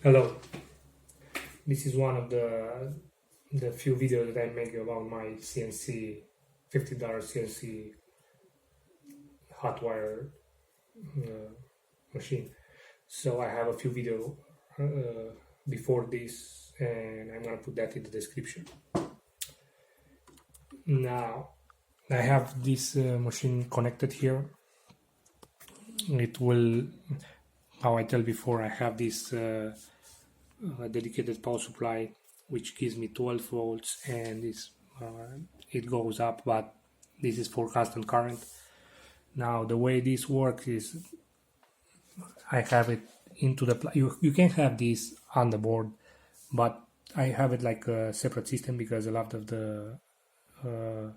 Hello, this is one of the few videos that I make about my CNC $50 CNC hot wire uh, machine. So I have a few videos before this, and I'm gonna put that in the description. Now I have this machine connected here. It will, how I tell before, I have this dedicated power supply which gives me 12 volts, and it goes up, but this is for constant current. Now the way this works is I have it into the you can have this on the board, but I have it like a separate system because a lot of the uh,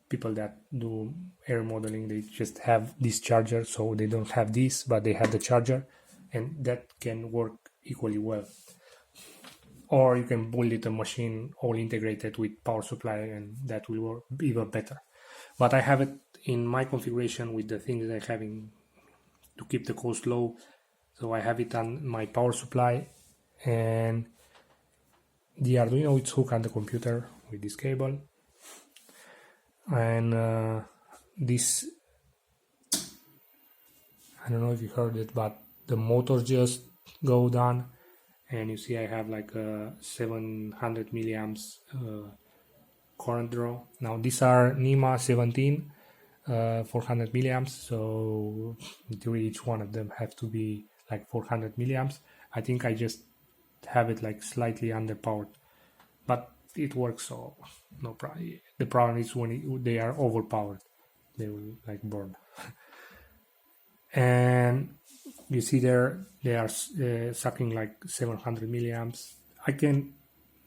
people that do air modeling, they just have this charger, so they don't have this but they have the charger, and that can work equally well. Or you can build it a machine all integrated with power supply, and that will work even better. But I have it in my configuration with the things I have in to keep the cost low. So I have it on my power supply, and the Arduino is hooked on the computer with this cable. And this, I don't know if you heard it, but the motor just go down, and you see I have like a 700 milliamps current draw. Now these are NEMA 17 400 milliamps, so in theory each one of them have to be like 400 milliamps. I think I just have it like slightly underpowered, but it works, so no problem. The problem is when they are overpowered, they will like burn. And you see there they are sucking like 700 milliamps. I can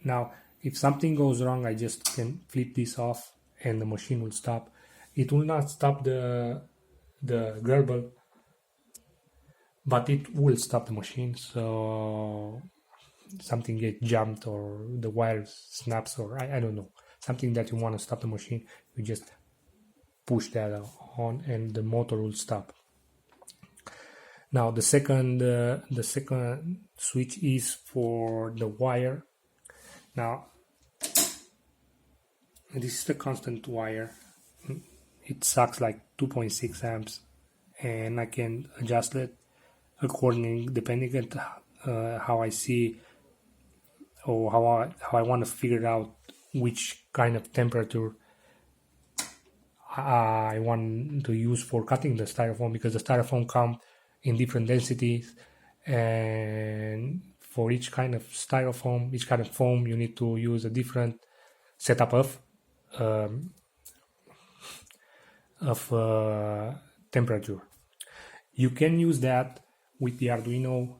now, if something goes wrong, I just can flip this off and the machine will stop. It will not stop the gerbil, but it will stop the machine. So something gets jumped or the wire snaps, or I don't know, something that you want to stop the machine, you just push that on and the motor will stop. Now the second switch is for the wire. Now this is the constant wire. It sucks like 2.6 amps, and I can adjust it accordingly depending on how I see, or how I want to figure out which kind of temperature I want to use for cutting the styrofoam, because the styrofoam comes in different densities, and for each kind of styrofoam, each kind of foam, you need to use a different setup of temperature. You can use that with the Arduino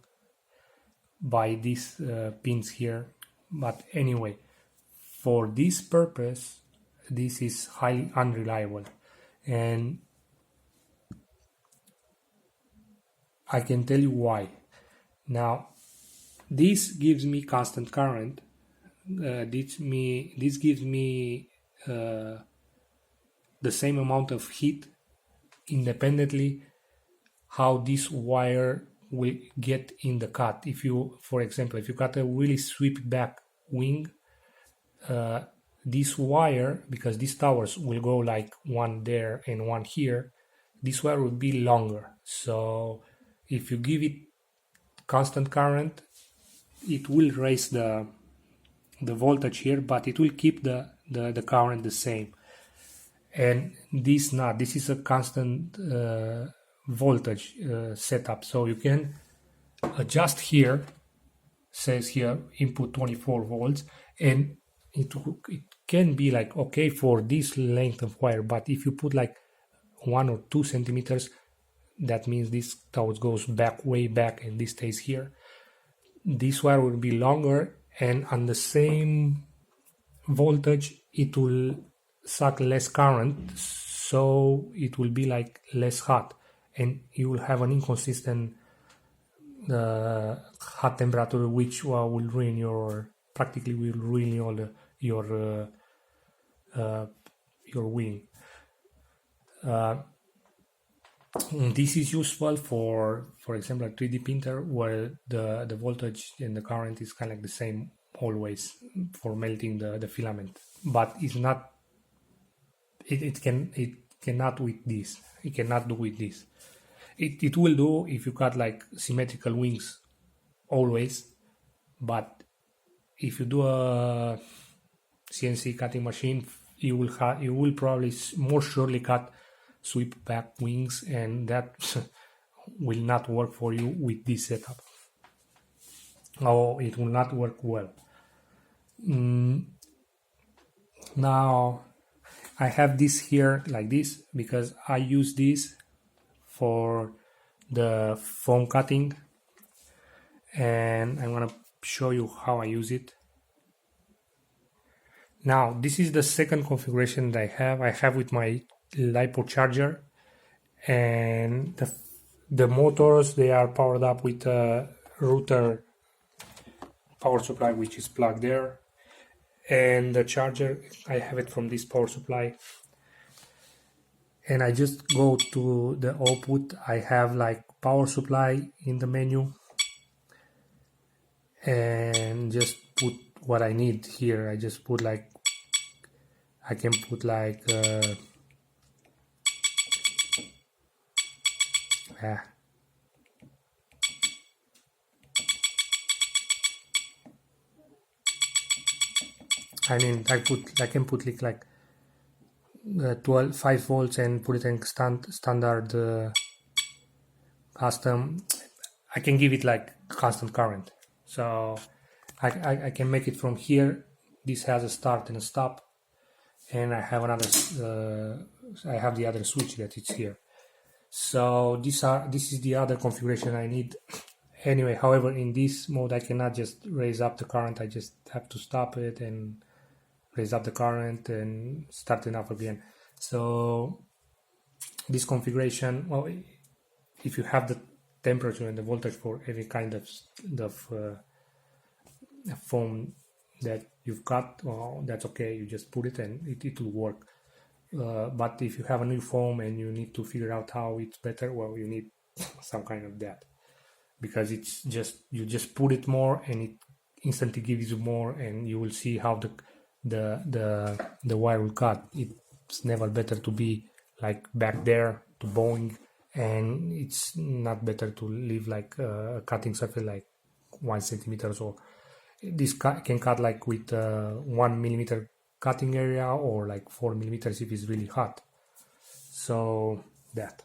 by these pins here, but anyway, for this purpose, this is highly unreliable, and I can tell you why. Now, this gives me constant current. This gives me the same amount of heat independently how this wire will get in the cut. If you, for example, if you cut a really sweep back wing, this wire, because these towers will go like one there and one here, this wire will be longer. So if you give it constant current, it will raise the voltage here, but it will keep the current the same. And this is a constant voltage setup, so you can adjust here, says here input 24 volts, and it can be like okay for this length of wire, but if you put like 1 or 2 centimeters, that means this tower goes back, way back, and this stays here. This wire will be longer, and on the same voltage it will suck less current, so it will be like less hot, and you will have an inconsistent hot temperature, which will ruin your, practically will ruin all your wing. This is useful for example, a 3D printer where the voltage and the current is kind of like the same always for melting the filament, but it's not. It cannot with this. It cannot do with this. It will do if you got like symmetrical wings always, but if you do a CNC cutting machine, you will probably more surely cut sweep back wings, and that will not work for you with this setup. Or it will not work well. Now I have this here like this because I use this for the foam cutting, and I'm gonna show you how I use it. Now this is the second configuration that I have with my LiPo charger, and the motors, they are powered up with a router power supply which is plugged there, and the charger, I have it from this power supply, and I just go to the output. I have like power supply in the menu, and just put what I need here. I just put like, I can put like I mean, I can put like 5 volts and put it in standard custom. I can give it like constant current, so I can make it from here. This has a start and a stop, and I have another I have the other switch that is here. So this is the other configuration I need. Anyway, however, in this mode I cannot just raise up the current. I just have to stop it and raise up the current and start it up again. So this configuration, well, if you have the temperature and the voltage for every kind of foam that you've got, well, that's okay. You just put it and it will work. But if you have a new foam and you need to figure out how it's better, well, you need some kind of that, because it's just, you just put it more and it instantly gives you more, and you will see how the wire will cut. It's never better to be like back there to bowing, and it's not better to leave like a cutting surface like 1 centimeter. So this can cut like with 1 millimeter cutting area, or like 4 millimeters if it's really hot. So that.